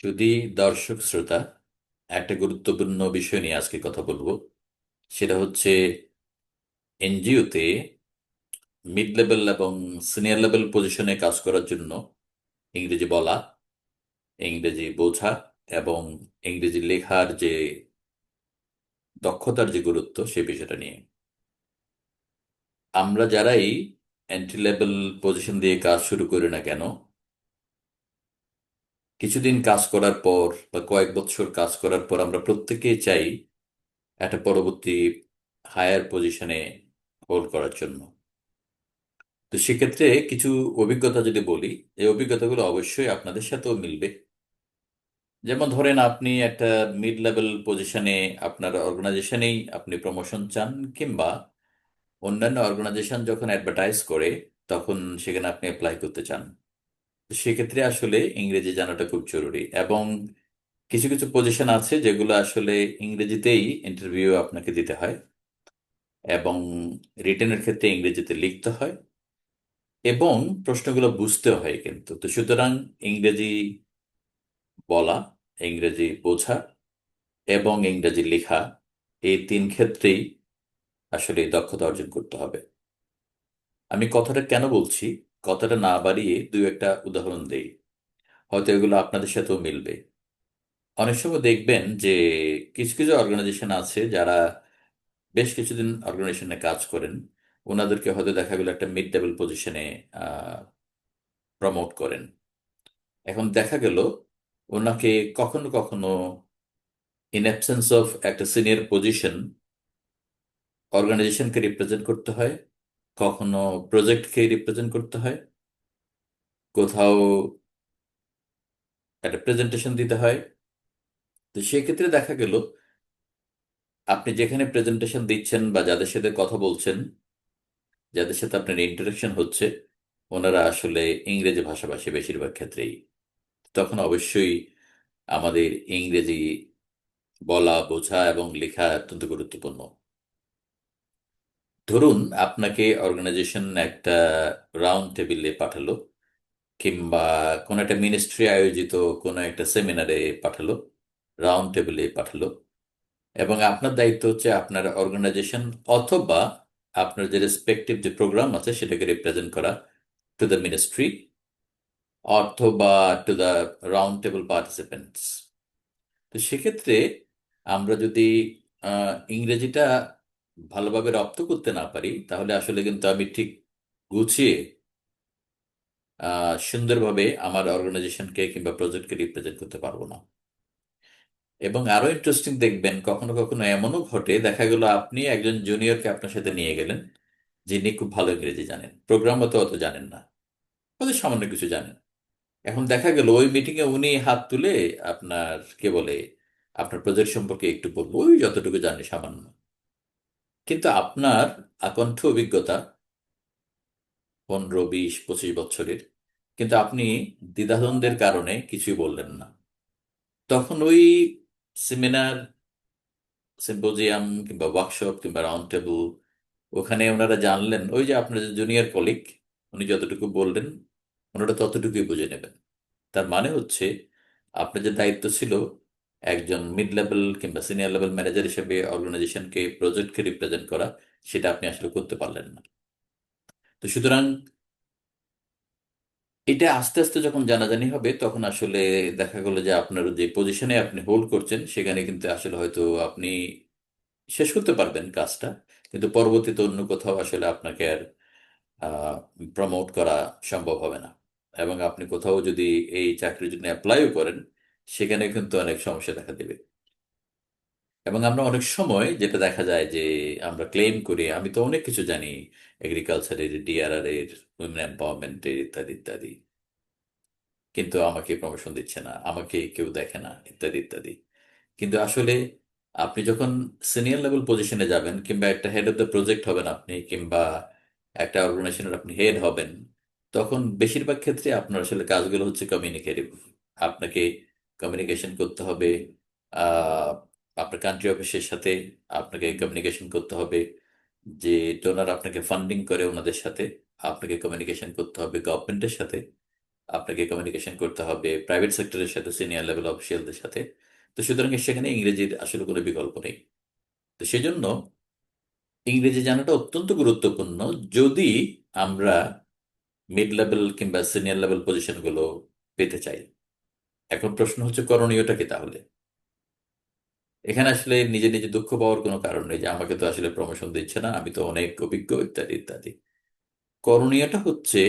যদি দর্শক শ্রোতা, একটা গুরুত্বপূর্ণ বিষয় নিয়ে আজকে কথা বলবো। সেটা হচ্ছে এনজিওতে মিড লেভেল এবং সিনিয়র লেভেল পজিশনে কাজ করার জন্য ইংরেজি বলা, ইংরেজি বোঝা এবং ইংরেজি লেখার যে দক্ষতার যে গুরুত্ব সে বিষয়টা নিয়ে আমরা যারাই এন্ট্রি লেভেল পজিশন দিয়ে কাজ শুরু করি না কেন, কিছুদিন কাজ করার পর বা কয়েক বছর কাজ করার পর আমরা প্রত্যেকেই চাই একটা পরবর্তী হায়ার পজিশনে হোল্ড করার জন্য। তো সেক্ষেত্রে কিছু অভিজ্ঞতা যদি বলি, এই অভিজ্ঞতাগুলো অবশ্যই আপনাদের সাথেও মিলবে। যেমন ধরেন, আপনি একটা মিড লেভেল পজিশনে আপনার অর্গানাইজেশনেই আপনি প্রমোশন চান, কিংবা অন্যান্য অর্গানাইজেশন যখন অ্যাডভার্টাইজ করে তখন সেখানে আপনি অ্যাপ্লাই করতে চান। তো সেক্ষেত্রে আসলে ইংরেজি জানাটা খুব জরুরি। এবং কিছু কিছু পজিশন আছে যেগুলো আসলে ইংরেজিতেই ইন্টারভিউ আপনাকে দিতে হয়, এবং রিটেনের ক্ষেত্রে ইংরেজিতে লিখতে হয়, এবং প্রশ্নগুলো বুঝতেও হয়। কিন্তু তো সুতরাং ইংরেজি বলা, ইংরেজি বোঝা এবং ইংরেজি লেখা, এই তিন ক্ষেত্রেই আসলে দক্ষতা অর্জন করতে হবে। আমি কথাটা কেন বলছি, কথাটা না বাড়িয়ে দুই একটা উদাহরণ দেই, হয়তো এগুলো আপনাদের সাথেও মিলবে। অনেক সময় দেখবেন যে কিছু কিছু অর্গানাইজেশন আছে যারা বেশ কিছুদিন অর্গানাইজেশনে কাজ করেন, ওনাদেরকে হয়তো দেখা গেল একটা মিড লেভেল পজিশনে প্রমোট করেন। এখন দেখা গেল ওনাকে কখনো কখনো ইন অ্যাবসেন্স অফ একটা সিনিয়র পজিশন অর্গানাইজেশনকে রিপ্রেজেন্ট করতে হয়, কখনো প্রজেক্টকে রিপ্রেজেন্ট করতে হয়, কোথাও একটা প্রেজেন্টেশন দিতে হয়। তো সেক্ষেত্রে দেখা গেল আপনি যেখানে প্রেজেন্টেশন দিচ্ছেন বা যাদের সাথে কথা বলছেন, যাদের সাথে আপনার ইন্টারাকশন হচ্ছে, ওনারা আসলে ইংরেজি ভাষাভাষী বেশিরভাগ ক্ষেত্রেই। তখন অবশ্যই আমাদের ইংরেজি বলা, বোঝা এবং লেখা অত্যন্ত গুরুত্বপূর্ণ। ধরুন, আপনাকে অর্গানাইজেশন একটা রাউন্ড টেবিলে পাঠালো, কিংবা কোনো একটা মিনিস্ট্রি আয়োজিত কোনো একটা সেমিনারে পাঠালো, রাউন্ড টেবিলে পাঠালো, এবং আপনার দায়িত্ব হচ্ছে আপনার অর্গানাইজেশন অথবা আপনার যে রেসপেক্টিভ যে প্রোগ্রাম আছে সেটাকে রিপ্রেজেন্ট করা টু দ্য মিনিস্ট্রি অথবা to the round table participants. তো সেক্ষেত্রে আমরা যদি ইংরেজিটা ভালোভাবে রপ্ত করতে না পারি, তাহলে আসলে কিন্তু আমি ঠিক গুছিয়ে সুন্দরভাবে আমার অর্গানাইজেশনকে কিংবা প্রজেক্টকে রিপ্রেজেন্ট করতে পারবো না। এবং আরো ইন্টারেস্টিং দেখবেন, কখনো কখনো এমনও ঘটে, দেখা গেল আপনি একজন জুনিয়রকে আপনার সাথে নিয়ে গেলেন যিনি খুব ভালো ইংরেজি জানেন, প্রোগ্রাম মতো অত জানেন না, হয়তো সামান্য কিছু জানেন। এখন দেখা গেল ওই মিটিং এ উনি হাত তুলে আপনার কে বলে আপনার প্রজেক্ট সম্পর্কে একটু বলবো, ওই যতটুকু জানি সামান্য। কিন্তু আপনার আকণ্ঠ অভিজ্ঞতা 15, 20, 25 বছরের, কিন্তু আপনি দ্বিধাদ্বন্দ্বের কারণে কিছুই বললেন না। তখন ওই সেমিনার, সিম্পোজিয়াম কিংবা ওয়ার্কশপ কিংবা রাউন্ড টেবিল, ওখানে ওনারা জানলেন ওই যে আপনার যে জুনিয়র কলিগ, উনি যতটুকু বললেন ওনারা ততটুকুই বুঝে নেবেন। তার মানে হচ্ছে আপনার যে দায়িত্ব ছিল একজন মিড লেভেল কিংবা সিনিয়র লেভেল ম্যানেজার হিসেবে অর্গানাইজেশনকে, প্রজেক্টকে রিপ্রেজেন্ট করা, সেটা আপনি আসলে করতে পারলেন না। তো সুতরাং এটা আস্তে আস্তে যখন জানাজানি হবে, তখন আসলে দেখা গেল যে আপনার যে পজিশনে আপনি হোল্ড করছেন সেখানে কিন্তু আসলে হয়তো আপনি শেষ করতে পারবেন কাজটা, কিন্তু পরবর্তীতে অন্য কোথাও আসলে আপনাকে আর প্রমোট করা সম্ভব হবে না। এবং আপনি কোথাও যদি এই চাকরির জন্য অ্যাপ্লাইও করেন, সেখানে কিন্তু অনেক সমস্যা দেখা দেবে। এবং আমরা অনেক সময় যেটা দেখা যায় যে আমরা ক্লেম করি আমি তো অনেক কিছু জানি, এগ্রিকালচারের, ডিআরআর এর, উইমেন এম্পাওয়ারমেন্টের, ইত্যাদি ইত্যাদি, কিন্তু আমাকে প্রমোশন দিচ্ছে না, আমাকে কেউ দেখে না, ইত্যাদি ইত্যাদি। কিন্তু আসলে আপনি যখন সিনিয়র লেভেল পজিশনে যাবেন, কিংবা একটা হেড অফ দ্য প্রজেক্ট হবেন আপনি, কিংবা একটা অর্গানাইজেশনের আপনি হেড হবেন, তখন বেশিরভাগ ক্ষেত্রে আপনার আসলে কাজগুলো হচ্ছে কমিউনিকেটিভ। আপনাকে কমিউনিকেশন করতে হবে আহ, আপনার কান্ট্রি অফিসের সাথে, আপনাকে কমিউনিকেশন করতে হবে যে ডোনার আপনাকে ফান্ডিং করে ওনাদের সাথে, আপনাকে কমিউনিকেশন করতে হবে গভর্নমেন্টের সাথে, আপনাকে কমিউনিকেশন করতে হবে প্রাইভেট সেক্টরের সাথে, সিনিয়র লেভেল অফিসিয়ালদের সাথে। তো সুতরাং সেখানে ইংরেজির আসলে কোনো বিকল্প নেই। তো সেজন্য ইংরেজি জানাটা অত্যন্ত গুরুত্বপূর্ণ যদি আমরা মিড লেভেল কিংবা সিনিয়র লেভেল পজিশনগুলো পেতে চাই। এখন প্রশ্ন হচ্ছে করণীয়টা কি তাহলে? এখানে আসলে নিজে নিজে দুঃখ পাওয়ার কোনো কারণ নেই যে আমাকে তো আসলে প্রমোশন দিচ্ছে না, আমি তো অনেক অভিজ্ঞ, ইত্যাদি ইত্যাদি। করণীয়টা হচ্ছে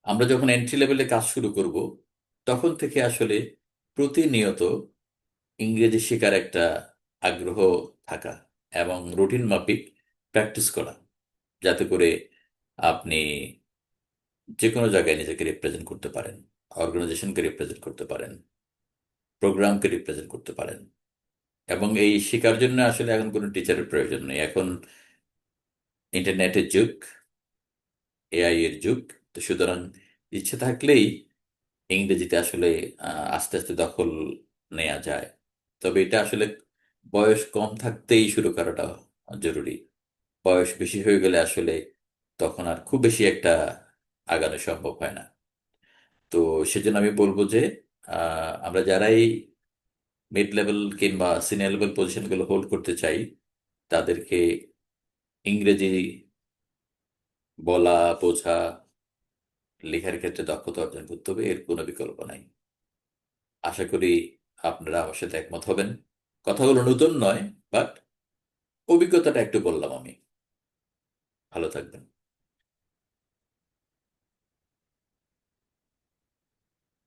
আমরা যখন এন্ট্রি লেভেলে কাজ শুরু করব, তখন থেকে আসলে প্রতিনিয়ত ইংরেজি শেখার একটা আগ্রহ থাকা এবং রুটিন মাফিক প্র্যাকটিস করা, যাতে করে আপনি যে কোনো জায়গায় নিজেকে রিপ্রেজেন্ট করতে পারেন, অর্গানাইজেশনকে রিপ্রেজেন্ট করতে পারেন, প্রোগ্রামকে রিপ্রেজেন্ট করতে পারেন। এবং এই শেখার জন্য আসলে এখন কোনো টিচারের প্রয়োজন নেই। এখন ইন্টারনেটের যুগ, এআই এর যুগ। তো সুতরাং ইচ্ছে থাকলেই ইংরেজিতে আসলে আস্তে আস্তে দখল নেওয়া যায়। তবে এটা আসলে বয়স কম থাকতেই শুরু করাটা জরুরি। বয়স বেশি হয়ে গেলে আসলে তখন আর খুব বেশি একটা আগানো সম্ভব হয় না। তো সেজন্য আমি বলবো যে আমরা যারাই মিড লেভেল কিংবা সিনিয়র লেভেল পজিশনগুলো হোল্ড করতে চাই, তাদেরকে ইংরেজি বলা, বোঝা, লেখার ক্ষেত্রে দক্ষতা অর্জন করতে হবে, এর কোনো বিকল্প নাই। আশা করি আপনারা আমার সাথে একমত হবেন। কথাগুলো নতুন নয়, বাট অভিজ্ঞতাটা একটু বললাম আমি। ভালো থাকবেন।